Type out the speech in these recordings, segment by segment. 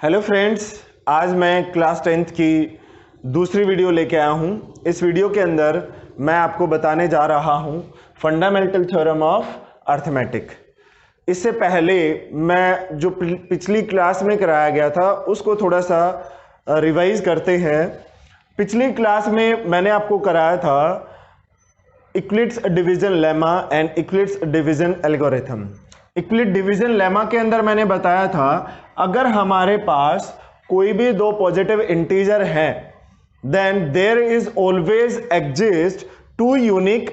Hello friends, आज मैं class 10th की दूसरी वीडियो लेके आया हूँ। इस वीडियो के अंदर मैं आपको बताने जा रहा हूँ फंडामेंटल थ्योरम ऑफ अर्थमेटिक। इससे पहले मैं जो पिछली क्लास में कराया गया था उसको थोड़ा सा रिवाइज करते हैं। पिछली क्लास में मैंने आपको कराया था Euclid's division lemma and Euclid's division algorithm. Euclid division lemma के अंदर मैंने बताया था अगर हमारे पास कोई भी दो पॉजिटिव इंटीजर हैं then there is always exist two unique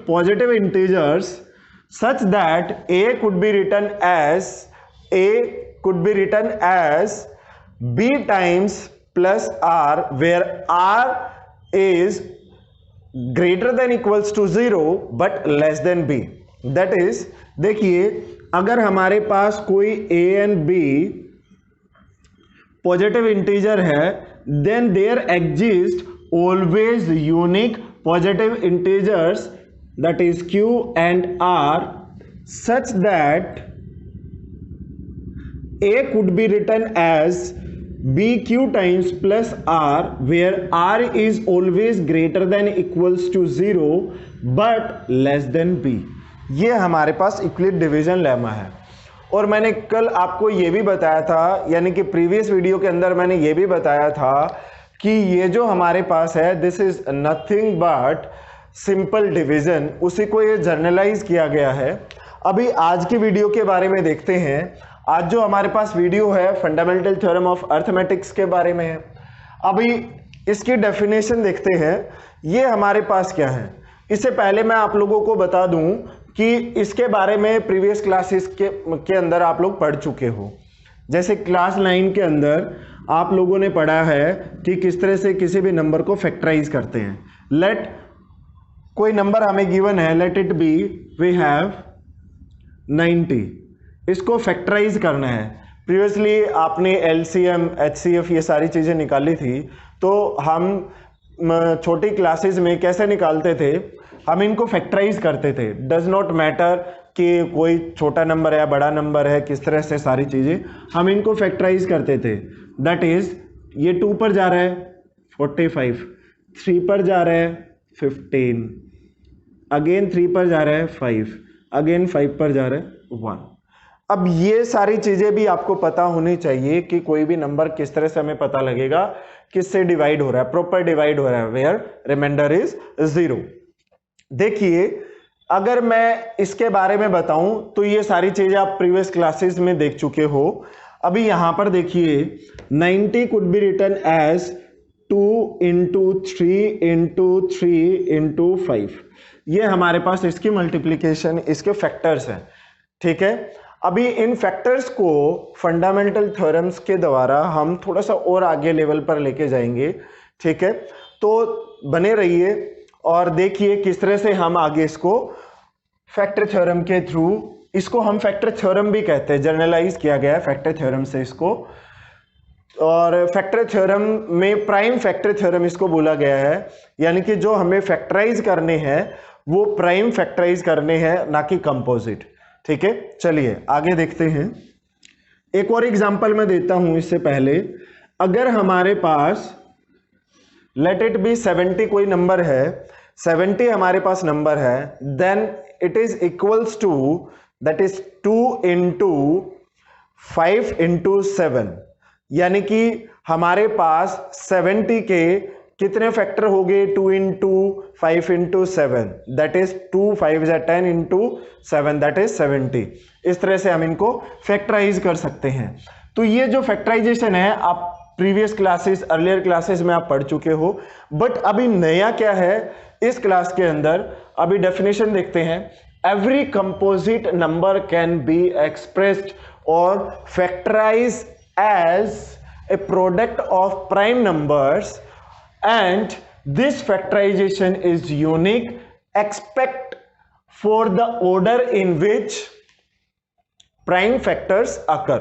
positive integers such that a could be written as b times plus r where r is greater than equals to 0 but less than b। that is, देखिए अगर हमारे पास कोई a and b positive integer है then there exist always unique positive integers that is q and r such that a could be written as bq times plus r where r is always greater than equals to 0 but less than b। ये हमारे पास Euclid division lemma है। और मैंने कल आपको ये भी बताया था, यानी कि प्रीवियस वीडियो के अंदर मैंने ये भी बताया था कि ये जो हमारे पास है this is nothing but simple division, उसी को ये जर्नलाइज किया गया है। अभी आज की वीडियो के बारे में देखते हैं। आज जो हमारे पास वीडियो है फंडामेंटल थ्योरम ऑफ अर्थमेटिक्स के बारे में है। अभी इसकी डेफिनेशन देखते हैं ये हमारे पास क्या है। इससे पहले मैं आप लोगों को बता दूं कि इसके बारे में प्रीवियस क्लासेस के अंदर आप लोग पढ़ चुके हो। जैसे क्लास 9 के अंदर आप लोगों ने पढ़ा है कि किस तरह से किसी भी नंबर को फैक्टराइज करते हैं। लेट कोई नंबर हमें गिवन है, let it be we have 90, इसको फैक्टराइज करना है। प्रीवियसली आपने एलसीएम एचसीएफ ये सारी चीज़ें निकाली थी, तो हम छोटी क्लासेस में कैसे निकालते थे, हम इनको फैक्टराइज करते थे। डज नॉट मैटर कि कोई छोटा नंबर है बड़ा नंबर है, किस तरह से सारी चीज़ें हम इनको फैक्टराइज करते थे। दैट इज ये 2 पर जा रहा है 45, 3 पर जा रहा है 15, अगेन 3 पर जा रहा है 5, अगेन 5 पर जा रहा है 1। अब ये सारी चीजें भी आपको पता होनी चाहिए कि कोई भी नंबर किस तरह से हमें पता लगेगा किससे डिवाइड हो रहा है, प्रॉपर डिवाइड हो रहा है, वेयर रिमाइंडर इज 0। देखिए अगर मैं इसके बारे में बताऊं तो ये सारी चीजें आप प्रीवियस क्लासेस में देख चुके हो। अभी यहां पर देखिए 90 could be written as 2 into 3 into 3 into 5। ये हमारे पास इसकी मल्टीप्लीकेशन, इसके फैक्टर्स हैं। ठीक है, अभी इन फैक्टर्स को फंडामेंटल थ्योरम्स के द्वारा हम थोड़ा सा और आगे लेवल पर लेके जाएंगे। ठीक है, तो बने रहिए और देखिए किस तरह से हम आगे इसको फैक्टर थ्योरम के थ्रू, इसको हम फैक्टर थ्योरम भी कहते हैं, जर्नलाइज किया गया है फैक्टर थ्योरम से इसको। और फैक्टर थ्योरम में प्राइम फैक्टर थ्योरम इसको बोला गया है, यानी कि जो हमें फैक्टराइज करने हैं वो प्राइम फैक्टराइज करने हैं, ना कि कंपोजिट। ठीक है, चलिए आगे देखते हैं। एक और एग्जांपल मैं देता हूं इससे पहले। अगर हमारे पास लेट इट बी 70 कोई नंबर है, 70 हमारे पास नंबर है, then it is equals to that is 2 into 5 into 7, यानी कि हमारे पास 70 के कितने फैक्टर हो गए, 2 into 5 into 7, that is 2 5 10 into 7, that is 70। इस तरह से हम इनको फैक्टराइज कर सकते हैं। तो ये जो फैक्टराइजेशन है आप प्रीवियस क्लासेस, अर्लियर क्लासेस में आप पढ़ चुके हो, बट अभी नया क्या है इस क्लास के अंदर, अभी डेफिनेशन देखते हैं। Every composite number can be expressed और factorise as a product of prime numbers and this factorization is unique except for the order in which prime factors occur।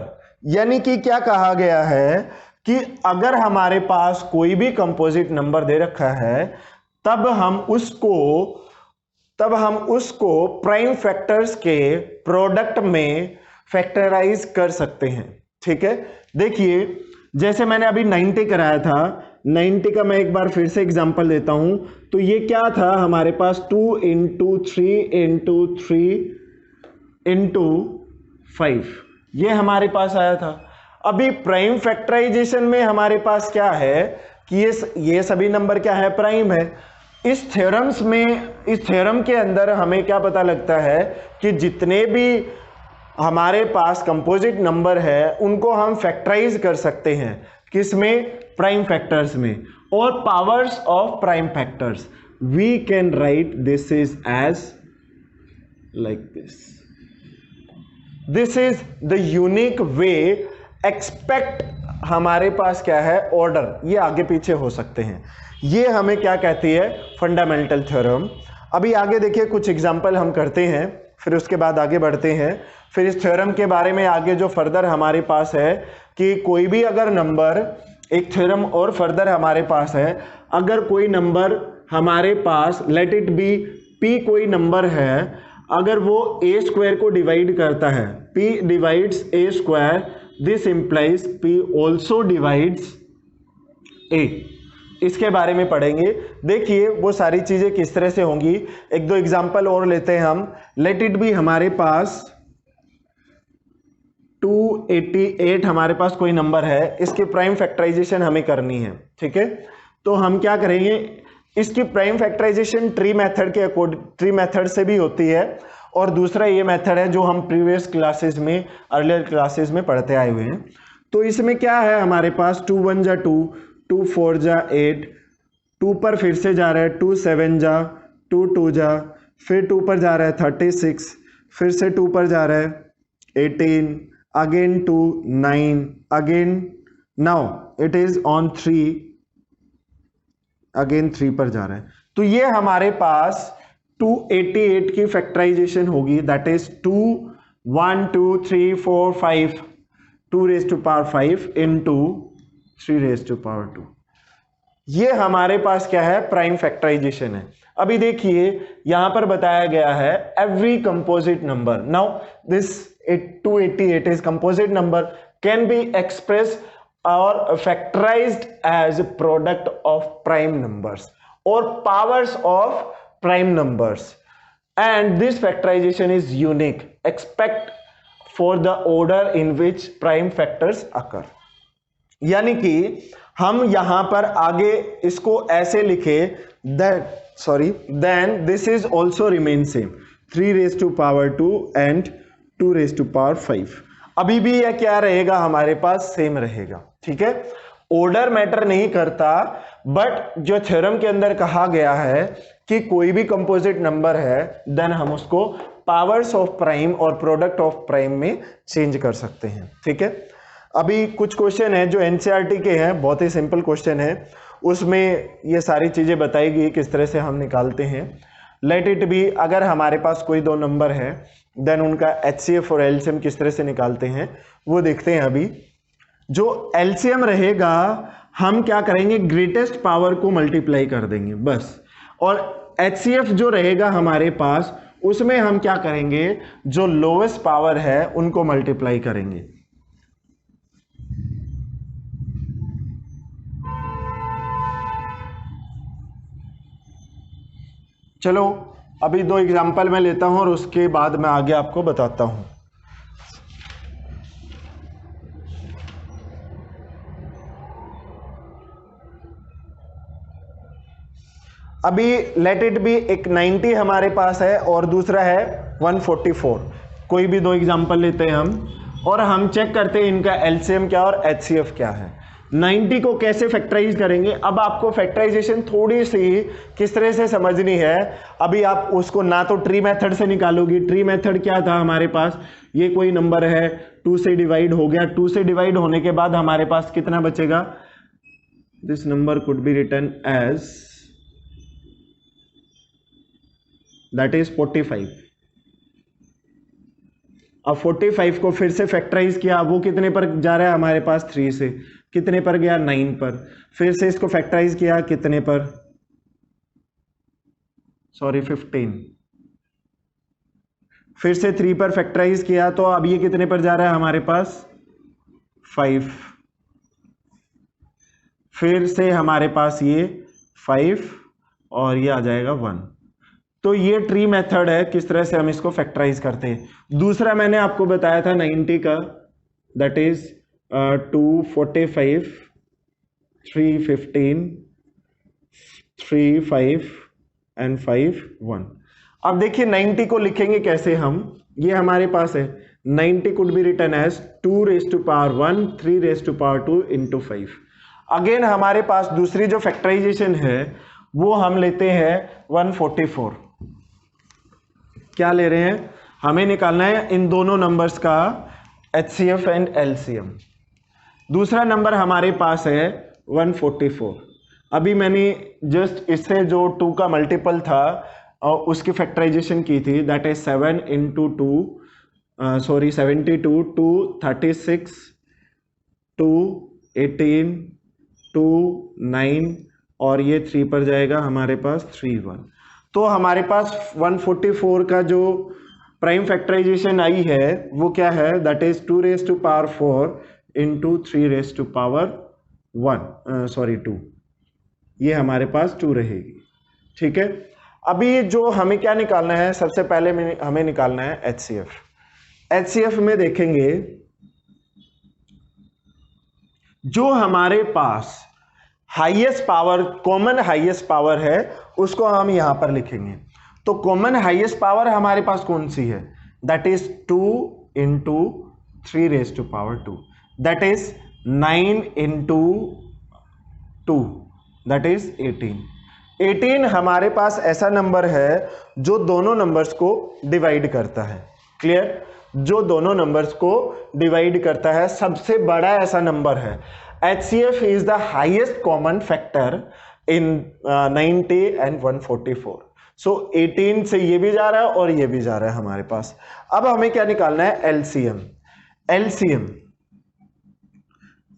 यानी कि क्या कहा गया है कि अगर हमारे पास कोई भी कंपोजिट नंबर दे रखा है तब हम उसको प्राइम फैक्टर्स के प्रोडक्ट में फैक्टराइज कर सकते हैं। ठीक है, देखिए जैसे मैंने अभी 90 कराया था, 90 का मैं एक बार फिर से एग्जांपल देता हूं। तो ये क्या था हमारे पास, 2 इंटू 3 इंटू 3 इंटू 5, ये हमारे पास आया था। अभी प्राइम फैक्टराइजेशन में हमारे पास क्या है कि ये सभी नंबर क्या है, प्राइम है। इस थ्योरम्स में, इस थ्योरम के अंदर हमें क्या पता लगता है कि जितने भी हमारे पास कंपोजिट नंबर है उनको हम फैक्टराइज कर सकते हैं, किसमें, प्राइम फैक्टर्स में। और powers of prime factors we can write this is as like this. This is the unique way. Expect हमारे पास क्या है, ऑर्डर, ये आगे पीछे हो सकते हैं। ये हमें क्या कहती है, फंडामेंटल थ्योरम। अभी आगे देखिए कुछ एग्जांपल हम करते हैं, फिर उसके बाद आगे बढ़ते हैं। फिर इस थ्योरम के बारे में आगे जो फर्दर हमारे पास है कि कोई भी अगर नंबर, एक थ्योरम और फर्दर हमारे पास है, अगर कोई नंबर हमारे पास, लेट इट बी p कोई नंबर है, अगर वो a स्क्वायर को डिवाइड करता है, p divides a square, this implies p also divides a। इसके बारे में पढ़ेंगे। देखिए वो सारी चीजें किस तरह से होंगी, एक दो एग्जांपल और लेते हैं हम। लेट इट बी हमारे पास 288 हमारे पास कोई नंबर है, इसकी प्राइम फैक्टराइजेशन हमें करनी है, ठीक है। तो हम क्या करेंगे, इसकी प्राइम फैक्टराइजेशन ट्री मेथड के अकॉर्डिंग, ट्री मेथड से भी होती है, और दूसरा ये मेथड है जो हम प्रीवियस क्लासेस में, अर्लियर क्लासेस में पढ़ते आए हुए हैं। तो इसमें क्या है हमारे पास, 2 1 जा 2, 2 4 जा 8, 2 पर फिर से जा रहा है, 2 7 जा, 2 2 जा, फिर 2 पर जा रहा है 36, फिर से 2 पर जा रहा है 18, again 2 9, again now it is on 3, again 3 पर जा रहा है। तो ये हमारे पास 288 की फैक्टराइजेशन होगी, that is 2 1 2 3 4 5, 2 raised to power 5 into 3 raised to power 2। ये हमारे पास क्या है, प्राइम फैक्टराइजेशन है। अभी देखिए यहां पर बताया गया है every composite number, now this 288 is composite number can be expressed or factorized as product of prime numbers or powers of prime numbers, and this factorization is unique except for the order in which prime factors occur। यानी कि हम यहां पर आगे इसको ऐसे लिखे, then this is also remain same, 3 raised to power 2 and 2 raised to power 5। अभी भी यह क्या रहेगा हमारे पास, सेम रहेगा, ठीक है। ऑर्डर मैटर नहीं करता, बट जो थ्योरम के अंदर कहा गया है कि कोई भी कंपोजिट नंबर है, देन हम उसको पावर्स ऑफ प्राइम और प्रोडक्ट ऑफ प्राइम में चेंज कर सकते हैं, ठीक है। अभी कुछ क्वेश्चन है जो एनसीईआरटी के हैं, बहुत ही सिंपल क्वेश्चन है, उसमें ये सारी चीजें बताई गई किस तरह से हम निकालते हैं। लेट इट बी, अगर हमारे पास कोई दो नंबर है, देन उनका एचसीएफ और एलसीएम किस तरह से निकालते हैं वो देखते हैं। अभी जो एलसीएम रहेगा, हम क्या करेंगे, ग्रेटेस्ट पावर को मल्टीप्लाई कर देंगे बस, और एचसीएफ जो रहेगा हमारे पास, उसमें हम क्या करेंगे, जो लोएस्ट पावर है उनको मल्टीप्लाई करेंगे। चलो अभी दो एग्जांपल मैं लेता हूं और उसके बाद मैं आगे आपको बताता हूं। अभी लेट इट बी, एक 90 हमारे पास है और दूसरा है 144। कोई भी दो एग्जांपल लेते हैं हम और हम चेक करते हैं इनका एलसीएम क्या और एचसीएफ क्या है। 90 को कैसे फैक्टराइज करेंगे, अब आपको फैक्टराइजेशन थोड़ी सी किस तरह से समझनी है। अभी आप उसको ना तो ट्री मेथड से निकालोगी, ट्री मेथड क्या था हमारे पास, ये कोई नंबर है 2 से डिवाइड हो गया, 2 से डिवाइड होने के बाद हमारे पास कितना बचेगा, this number could be written as that is 45। अब 45 को फिर से फैक्टराइज किया, वो कितने पर जा रहा है हमारे पास, 3 से, कितने पर गया, 9 पर। फिर से इसको फैक्टराइज किया कितने पर, सॉरी 15। फिर से 3 पर फैक्टराइज किया, तो अब ये कितने पर जा रहा है हमारे पास, 5, फिर से हमारे पास ये 5 और ये आ जाएगा 1। तो ये ट्री मेथड है, किस तरह से हम इसको फैक्टराइज करते हैं। दूसरा मैंने आपको बताया था 90 का, दैट इज 245, 315, 3 5 एंड 5 1। अब देखिए 90 को लिखेंगे कैसे हम, ये हमारे पास है 90 could be written as 2 raised to power 1, 3 raised to power 2 into 5। Again हमारे पास दूसरी जो फैक्टराइजेशन है वो हम लेते हैं 144। क्या ले रहे हैं, हमें निकालना है इन दोनों नंबर्स का HCF एंड LCM। दूसरा नंबर हमारे पास है 144। अभी मैंने जस्ट इससे जो 2 का मल्टीपल था और उसकी फैक्टराइजेशन की थी, दैट इज 7 into 2 72, 2 36, 2 18, 2 9 और ये 3 पर जाएगा हमारे पास 3 1। तो हमारे पास 144 का जो प्राइम फैक्टराइजेशन आई है वो क्या है, that is 2 raised to power 4 into 3 raised to power 2। ये हमारे पास 2 रहेगी, ठीक है। अभी जो हमें क्या निकालना है, सबसे पहले हमें निकालना है HCF। HCF में देखेंगे जो हमारे पास highest power, common highest power है उसको हम यहां पर लिखेंगे। तो कॉमन हाईएस्ट पावर हमारे पास कौन सी है, that is 2 into 3 raised to power 2, that is 9 into 2, that is 18। 18 हमारे पास ऐसा नंबर है जो दोनों नंबर्स को डिवाइड करता है। क्लियर, जो दोनों नंबर्स को डिवाइड करता है, सबसे बड़ा ऐसा नंबर है। HCF is the highest common factor in 90 and 144। सो 18 से ये भी जा रहा है और ये भी जा रहा है हमारे पास। अब हमें क्या निकालना है, LCM।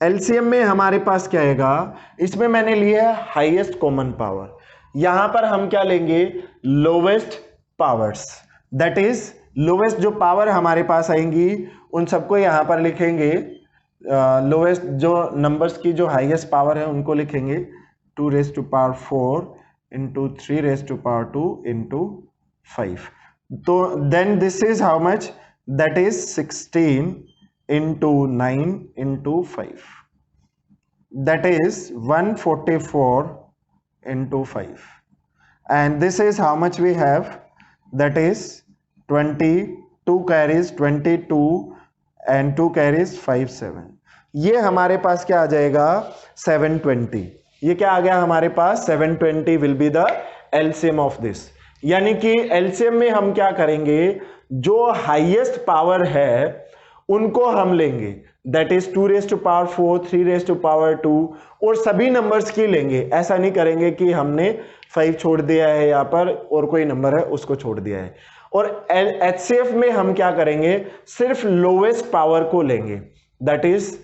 LCM में हमारे पास क्या आएगा, इसमें मैंने लिया है हाईएस्ट कॉमन पावर। यहां पर हम क्या लेंगे, lowest powers, that is lowest जो पावर हमारे पास आएंगी उन सबको यहां पर लिखेंगे। लोवेस्ट जो नंबर्स की जो हाईएस्ट पावर है उनको लिखेंगे 2 raised to power 4 into 3 raised to power 2 into 5। तो then this is how much, that is 16 into 9 into 5, that is 144 into 5, and this is how much we have, that is 20, 2 carries 22 and 2 carries 5 7। ये हमारे पास क्या आ जाएगा, 720। ये क्या आ गया हमारे पास, 720 will be the LCM of this. यानी कि LCM में हम क्या करेंगे, जो हाईएस्ट पावर है उनको हम लेंगे, that is 2 raised to power 4, 3 raised to power 2 और सभी नंबर्स की लेंगे। ऐसा नहीं करेंगे कि हमने 5 छोड़ दिया है यहाँ पर और कोई नंबर है उसको छोड़ दिया है। और HCF में हम क्या करेंगे, सिर्फ लोवेस्ट पावर को लेंगे, that is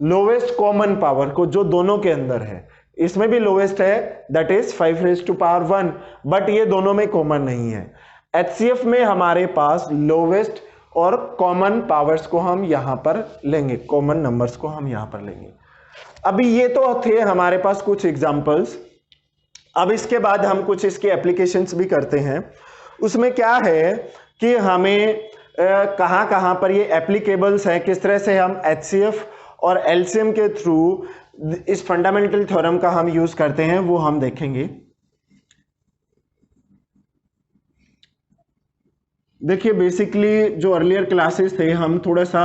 lowest common power को जो दोनों के अंदर है। इसमें भी लोवेस्ट है, that is 5 raised to power 1, but ये दोनों में कॉमन नहीं है। HCF में हमारे पास लोवेस्ट और कॉमन पावर्स को हम यहां पर लेंगे, कॉमन नंबर्स को हम यहां पर लेंगे। अभी ये तो थे हमारे पास कुछ एग्जांपल्स। अब इसके बाद हम कुछ इसके एप्लीकेशंस भी करते हैं। उसमें क्या है कि हमें कहां कहां पर ये एप्लीकेबल्स है, किस तरह से हम HCF और LCM के थ्रू इस फंडामेंटल थ्योरम का हम यूज करते हैं, वो हम देखेंगे। देखिए बेसिकली जो अर्लियर क्लासेस थे हम थोड़ा सा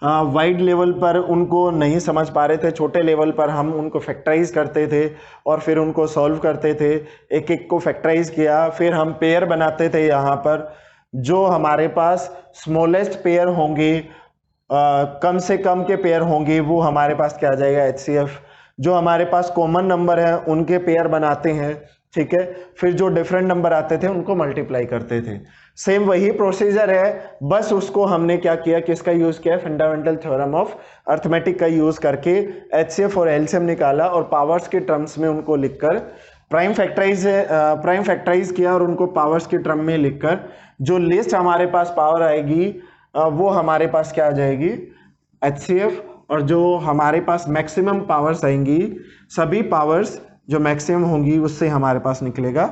वाइड लेवल पर उनको नहीं समझ पा रहे थे। छोटे लेवल पर हम उनको फैक्टराइज करते थे और फिर उनको सॉल्व करते थे, एक एक को फैक्टराइज किया, फिर हम पेयर बनाते थे। यहाँ पर जो हमारे पास स्मॉलेस्ट पेयर होंगे, कम से कम के पेयर होंगे, वो हमारे पास क्या आ जाएगा, HCF। जो हमारे पास कॉमन नंबर है उनके पेयर बनाते हैं, ठीक है। फिर जो डिफरेंट नंबर आते थे उनको मल्टीप्लाई करते थे। सेम वही प्रोसीजर है, बस उसको हमने क्या किया, किसका यूज किया, फंडामेंटल थ्योरम ऑफ अर्थमेटिक का यूज करके HCF और LCM निकाला और पावर्स के टर्म्स में उनको लिखकर प्राइम फैक्टराइज किया और उनको पावर्स के टर्म में लिखकर जो लिस्ट हमारे पास पावर आएगी वो हमारे पास क्या आ जाएगी, HCF और जो हमारे पास मैक्सिमम पावर्स आएंगी, सभी पावर्स जो मैक्सिमम होंगी उससे हमारे पास निकलेगा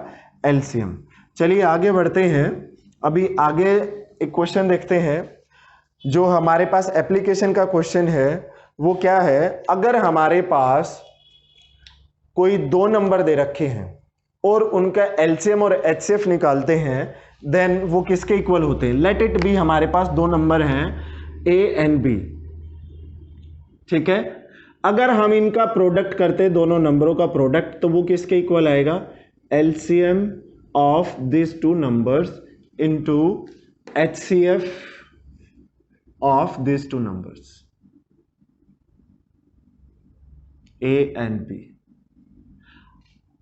एलसीएम। चलिए आगे बढ़ते हैं। अभी आगे एक क्वेश्चन देखते हैं। जो हमारे पास एप्लीकेशन का क्वेश्चन है वो क्या है, अगर हमारे पास कोई दो नंबर दे रखे हैं और उनका एलसीएम और एचसीएफ निकालते हैं, देन वो किसके इक्वल होते हैं। लेट इट बी हमारे पास दो नंबर हैं ए एंड बी, ठीक है। अगर हम इनका प्रोडक्ट करते हैं, दोनों नंबरों का प्रोडक्ट, तो वो किसके इक्वल आएगा, LCM of this two numbers into HCF of this two numbers A and B.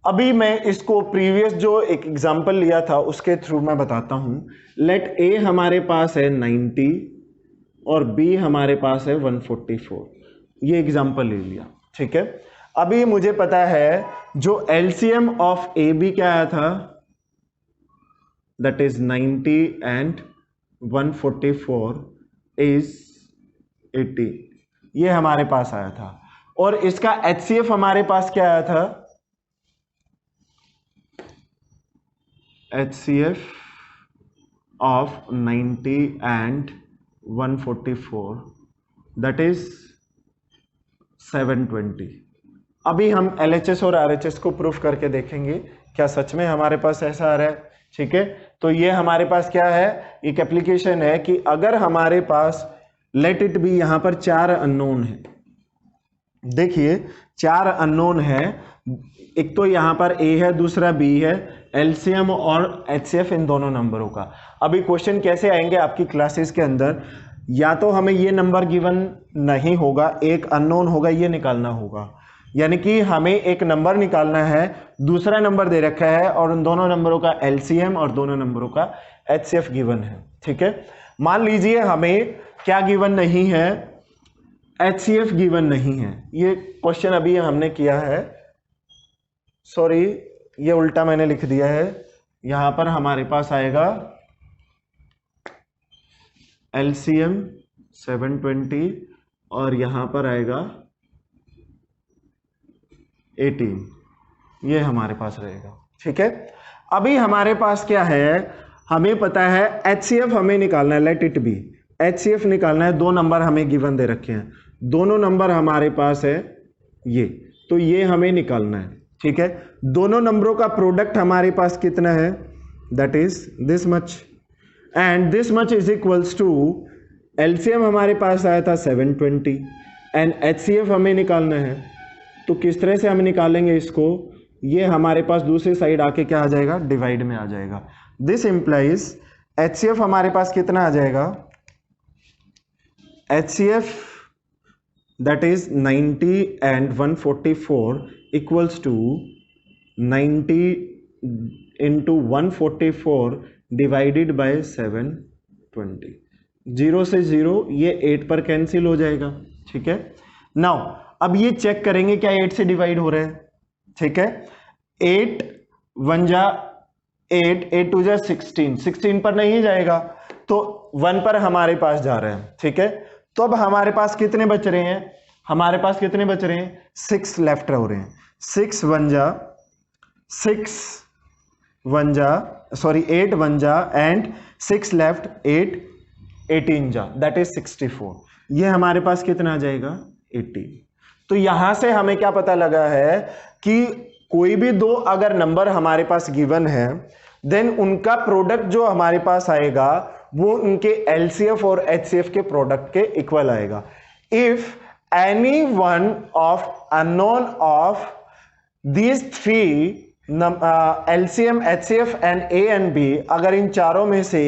अभी मैं इसको प्रीवियस जो एक एग्जांपल लिया था उसके थ्रू मैं बताता हूं। लेट ए हमारे पास है 90 और बी हमारे पास है 144, ये एग्जांपल ले लिया, ठीक है। अभी मुझे पता है जो एलसीएम ऑफ ए बी क्या आया था, दैट इज 90 एंड 144 इज 80, ये हमारे पास आया था। और इसका एचसीएफ हमारे पास क्या आया था, HCF of 90 and 144 that is 720। अभी हम LHS और RHS को प्रूफ करके देखेंगे क्या सच में हमारे पास ऐसा आ रहा है, ठीक है। तो ये हमारे पास क्या है, एक एप्लीकेशन है कि अगर हमारे पास लेट इट बी यहां पर चार अननोन है, देखिए चार अननोन है, एक तो यहां पर ए है, दूसरा बी है, एलसीएम और एचसीएफ इन दोनों नंबरों का। अभी क्वेश्चन कैसे आएंगे आपकी क्लासेस के अंदर, या तो हमें ये नंबर गिवन नहीं होगा, एक अननोन होगा, ये निकालना होगा। यानी कि हमें एक नंबर निकालना है, दूसरा नंबर दे रखा है और उन दोनों नंबरों का एलसीएम और दोनों नंबरों का एचसीएफ गिवन है, ठीक है। मान लीजिए हमें क्या गिवन नहीं है, एचसीएफ गिवन नहीं है। ये क्वेश्चन अभी हमने किया है, सॉरी ये उल्टा मैंने लिख दिया है। यहां पर हमारे पास आएगा एलसीएम 720 और यहां पर आएगा 18, ये हमारे पास रहेगा, ठीक है। अभी हमारे पास क्या है, हमें पता है एचसीएफ हमें निकालना है, लेट इट बी एचसीएफ निकालना है। दो नंबर हमें गिवन दे रखे हैं, दोनों नंबर हमारे पास है ये, तो ये हमें निकालना है, ठीक है। दोनों नंबरों का प्रोडक्ट हमारे पास कितना है, that is this much and this much is equals to, LCM हमारे पास आया था 720 एंड एचसीएफ हमें निकालना है। तो किस तरह से हम निकालेंगे इसको, ये हमारे पास दूसरी साइड आके क्या आ जाएगा, डिवाइड में आ जाएगा। दिस इंप्लाइज एचसीएफ हमारे पास कितना आ जाएगा, HCF that is 90 and 144 equals to 90 into 144 divided by 720। 0 से 0 ये 8 पर कैंसिल हो जाएगा, ठीक है। नाउ अब ये चेक करेंगे क्या 8 से डिवाइड हो रहा है, ठीक है। 8 1 जा 8, 8 2 जा 16, 16 पर नहीं जाएगा तो 1 पर हमारे पास जा रहे हैं, ठीक है। तो अब हमारे पास कितने बच रहे हैं, हमारे पास कितने बच रहे हैं, 6 लेफ्ट हो रहे हैं। 6 1 जा 6 1 जा सॉरी 8 1 जा एंड 6 लेफ्ट 8 18 जा, दैट इज 64। ये हमारे पास कितना आ जाएगा, 18। तो यहां से हमें क्या पता लगा है कि कोई भी दो अगर नंबर हमारे पास गिवन है, देन उनका प्रोडक्ट जो हमारे पास आएगा वो उनके एलसीएफ और एचसीएफ के प्रोडक्ट के इक्वल आएगा। If any one of unknown of these three LCM HCF and A and B, अगर इन चारों में से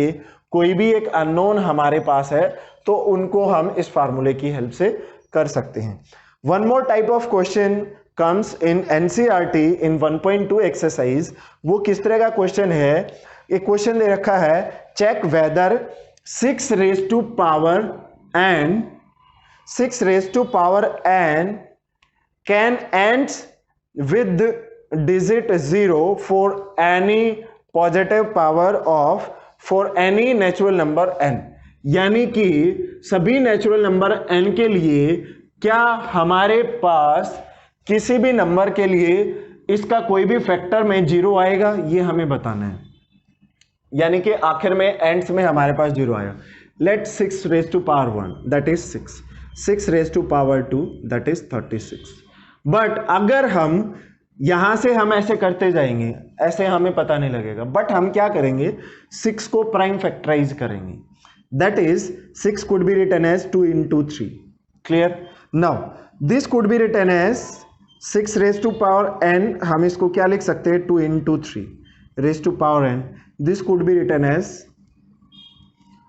कोई भी एक अननोन हमारे पास है तो उनको हम इस फार्मूले की हेल्प से कर सकते हैं। One more type of question comes in NCERT in 1.2 exercise. वो किस तरह का क्वेश्चन है, एक क्वेश्चन दे रखा है, check whether 6 raised to power n can ends with digit 0 for any positive power of for any natural number n। यानी कि सभी नेचुरल नंबर n के लिए क्या हमारे पास किसी भी नंबर के लिए इसका कोई भी फैक्टर में 0 आएगा, ये हमें बताना है, यानी कि आखिर में एंड्स में हमारे पास 0 आएगा। Let 6 raise to power 1 that is 6 raise to power 2 that is 36। But अगर हम यहां से हम ऐसे करते जाएंगे, ऐसे हमें पता नहीं लगेगा, बट हम क्या करेंगे, 6 को प्राइम फैक्टराइज करेंगे, that is 6 could be written as 2 into 3। Clear? Now this could be written as 6 raise to power n, हम इसको क्या लिख सकते हैं, 2 into 3 raise to power n। This could be written as,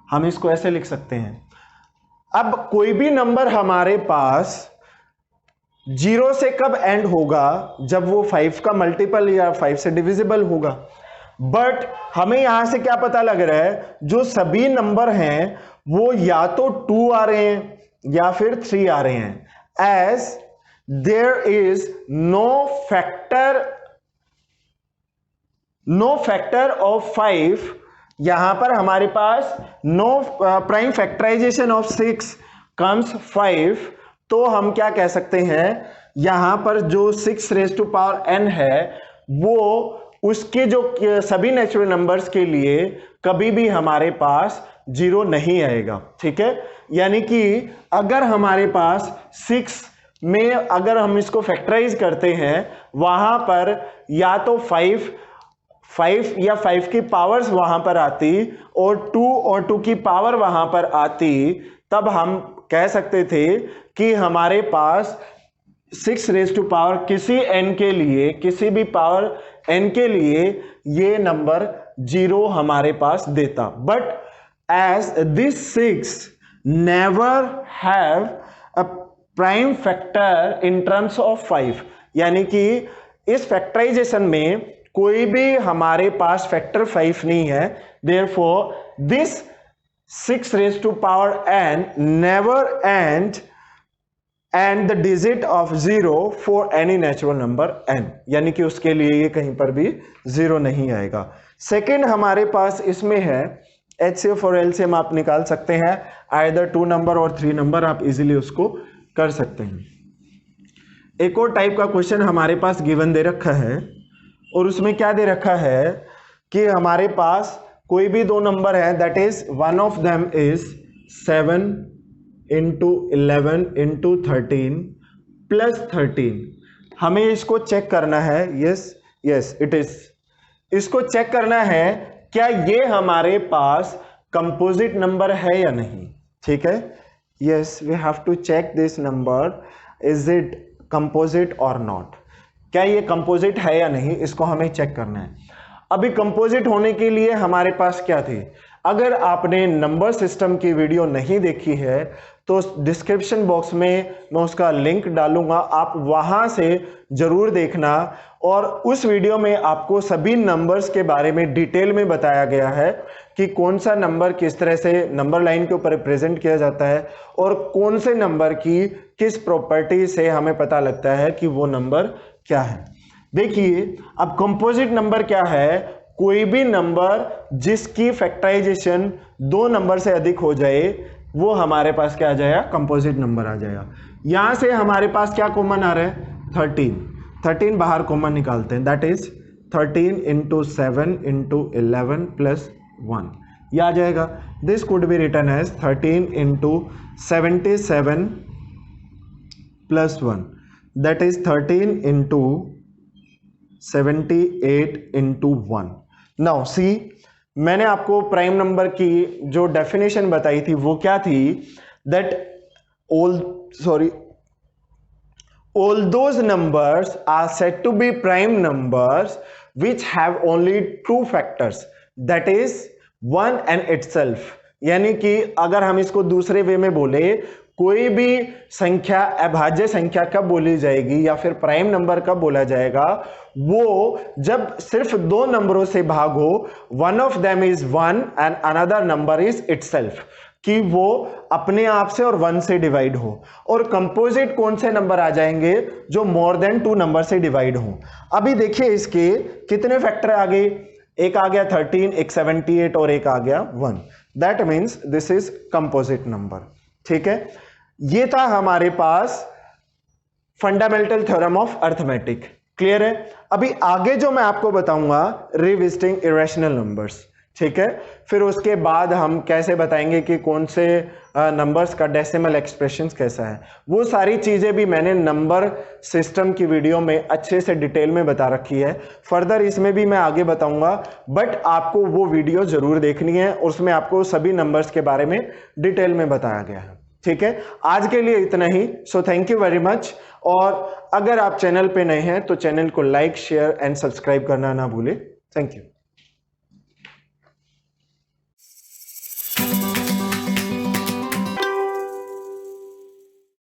हम इसको ऐसे लिख सकते हैं। अब कोई भी नंबर हमारे पास 0 से कब एंड होगा, जब वो 5 का मल्टीपल या 5 से डिविजिबल होगा। बट हमें यहां से क्या पता लग रहा है, जो सभी नंबर हैं वो या तो 2 आ रहे हैं या फिर 3 आ रहे हैं, as there is no factor of 5। यहां पर हमारे पास no prime factorisation of 6 comes 5, तो हम क्या कह सकते हैं, यहां पर जो 6 रेज टू पावर n है वो उसके जो सभी नेचुरल नंबर्स के लिए कभी भी हमारे पास 0 नहीं आएगा। ठीक है, यानी कि अगर हमारे पास 6 में अगर हम इसको फैक्टराइज करते हैं, वहां पर या तो 5 या 5 की पावर्स वहां पर आती और 2 की पावर वहां पर आती, तब हम कह सकते थे कि हमारे पास 6 रेज टू पावर किसी n के लिए, किसी भी पावर n के लिए ये नंबर 0 हमारे पास देता। But as this 6 never have a prime factor in terms of 5, यानी कि इस फैक्टराइजेशन में कोई भी हमारे पास फैक्टर 5 नहीं है, therefore this 6 raise to power n never and the digit of 0 for any natural number n, यानी कि उसके लिए ये कहीं पर भी 0 नहीं आएगा। सेकंड हमारे पास इसमें है HCF और LCM आप निकाल सकते हैं, आइदर 2 नंबर और 3 नंबर आप इजीली उसको कर सकते हैं। एक और टाइप का क्वेश्चन हमारे पास गिवन दे रखा है, और उसमें क्या दे रखा है कि हमारे पास कोई भी 2 नंबर है, that is one of them is 7 into 11 into 13 plus 13। हमें इसको चेक करना है, यस इट इज, इसको चेक करना है क्या ये हमारे पास कंपोजिट नंबर है या नहीं। ठीक है, yes we have to check this number, is it composite और नॉट, क्या ये कंपोजिट है या नहीं, इसको हमें चेक करना है। अभी कंपोजिट होने के लिए हमारे पास क्या थी, अगर आपने नंबर सिस्टम की वीडियो नहीं देखी है तो डिस्क्रिप्शन बॉक्स में मैं उसका लिंक डालूंगा, आप वहां से जरूर देखना। और उस वीडियो में आपको सभी नंबर्स के बारे में डिटेल में बताया गया है कि कौन सा नंबर किस तरह से नंबर लाइन के ऊपर रिप्रेजेंट किया जाता है और कौन से नंबर की किस प्रॉपर्टी से हमें पता लगता है कि वो नंबर क्या है। देखिए अब कंपोजिट नंबर क्या है, कोई भी नंबर जिसकी फैक्टराइजेशन 2 नंबर से अधिक हो जाए वो हमारे पास क्या आ जाएगा, कंपोजिट नंबर आ जाएगा। यहां से हमारे पास क्या कॉमन आ रहा है, 13 बाहर कॉमन निकालते हैं, that is 13 into 7 into 11 plus 1, ये आ जाएगा। This could be written as 13 into 77 plus 1, that is 13 into 78 into 1। Now see, मैंने आपको प्राइम नंबर की जो डेफिनेशन बताई थी वो क्या थी, that all those numbers are said to be prime numbers which have only 2 factors, that is 1 and itself। यानी कि अगर हम इसको दूसरे वे में बोले, कोई भी संख्या अभाज्य संख्या कब बोली जाएगी या फिर प्राइम नंबर कब बोला जाएगा, वो जब सिर्फ 2 नंबरों से भाग हो, one of them is 1 and another number is itself, कि वो अपने आप से और 1 से डिवाइड हो। और कंपोजिट कौन से नंबर आ जाएंगे, जो मोर देन 2 नंबर से डिवाइड हो। अभी देखिए इसके कितने फैक्टर आ गए, एक आ गया 13, एक 78 और एक आ गया 1, that means this is composite number. ठीक है, ये था हमारे पास fundamental theorem of arithmetic. Clear है? अभी आगे जो मैं आपको बताऊंगा रिविजिटिंग इरेशनल नंबर्स, ठीक है? फिर उसके बाद हम कैसे बताएंगे कि कौन से नंबर्स का डेसिमल एक्सप्रेशंस कैसा है, वो सारी चीजें भी मैंने नंबर सिस्टम की वीडियो में अच्छे से डिटेल में बता रखी है। फर्दर इसमें भी मैं आगे बताऊंगा, बट आपको वो वीडियो जरूर देखनी है, उसमें आपको सभी नंबर्स के बारे में डिटेल में बताया गया है। ठीक है, आज के लिए इतना ही। So thank you very much. और अगर आप चैनल पे नए हैं तो चैनल को लाइक, शेयर एंड सब्सक्राइब करना ना भूलें। Thank you.